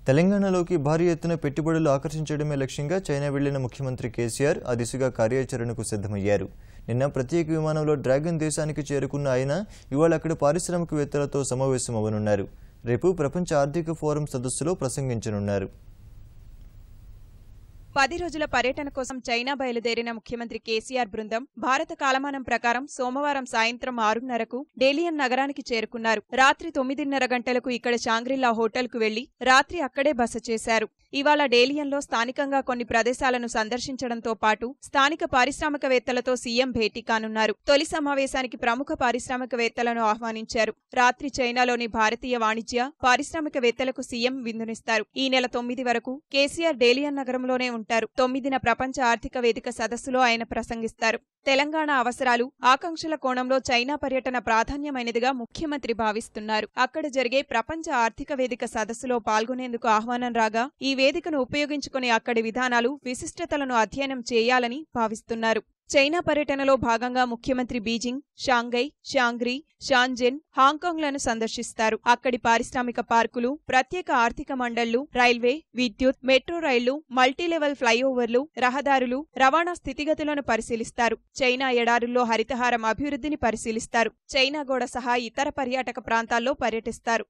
తెలంగాణలోకి భారీ ఎత్తున పెట్టుబడులు ఆకర్షించడమే లక్ష్యంగా చైనా వెళ్లిన ముఖ్యమంత్రి కేసీఆర్ ఆ దిశగా కార్యాచరణకు సిద్ధమయ్యారు. నిన్న ప్రత్యేక విమానంలో డ్రాగన్ దేశానికి చేరుకున్న ఆయన ఇవాళ అక్కడ పారిశ్రామికవేత్తలతో సమావేశం అవ్వనున్నారు. రేపు ప్రపంచ ఆర్థిక ఫోరం సదస్సులో ప్రసంగించనున్నారు. 10 రోజుల పర్యటన కోసం చైనా బయలుదేరిన ముఖ్యమంత్రి కేసీఆర్ బృందం భారత కాలమానం ప్రకారం సోమవారం సాయంత్రం 6:30కు డేలియన్ నగరానికి చేరుకున్నారు. రాత్రి 9:30 గంటలకు ఇక్కడ షాంగ్రిలా హోటల్కు వెళ్లి రాత్రి అక్కడే బస చేశారు. ఇవాళ డేలియన్లో స్థానికంగా కొన్ని ప్రదేశాలను సందర్శించడంతో పాటు స్థానిక పారిశ్రామికవేత్తలతో సీఎం భేటీ కానున్నారు. తొలి సమావేశానికి ప్రముఖ పారిశ్రామికవేత్తలను ఆహ్వానించారు. రాత్రి చైనాలోని భారతీయ వాణిజ్య పారిశ్రామికవేత్తలకు సీఎం విందునిస్తారు. ఈ నెల 9 వరకు కేసీఆర్ డేలియన్ నగరంలోనే ఉంటారు. 9న ప్రపంచ ఆర్థిక వేదిక సదస్సులో ఆయన ప్రసంగిస్తారు. తెలంగాణ అవసరాలు, ఆకాంక్షల కోణంలో చైనా పర్యటన ప్రాధాన్యమైనదిగా ముఖ్యమంత్రి భావిస్తున్నారు. అక్కడ జరిగే ప్రపంచ ఆర్థిక వేదిక సదస్సులో పాల్గొనేందుకు ఆహ్వానం రాగా ఈ వేదికను ఉపయోగించుకునే అక్కడి విధానాలు, విశిష్టతలను అధ్యయనం చేయాలని భావిస్తున్నారు. చైనా పర్యటనలో భాగంగా ముఖ్యమంత్రి బీజింగ్, షాంఘై, షాంగ్రీ, షాన్జెన్, హాంకాంగ్లను సందర్శిస్తారు. అక్కడి పారిశ్రామిక పార్కులు, ప్రత్యేక ఆర్థిక మండళ్లు, రైల్వే, విద్యుత్, మెట్రో రైళ్లు, మల్టీలెవెల్ ఫ్లైఓవర్లు, రహదారులు, రవాణా స్థితిగతులను పరిశీలిస్తారు. చైనా ఎడారుల్లో హరితహారం అభివృద్ధిని పరిశీలిస్తారు. చైనా గోడ సహా ఇతర పర్యాటక ప్రాంతాల్లో పర్యటిస్తారు.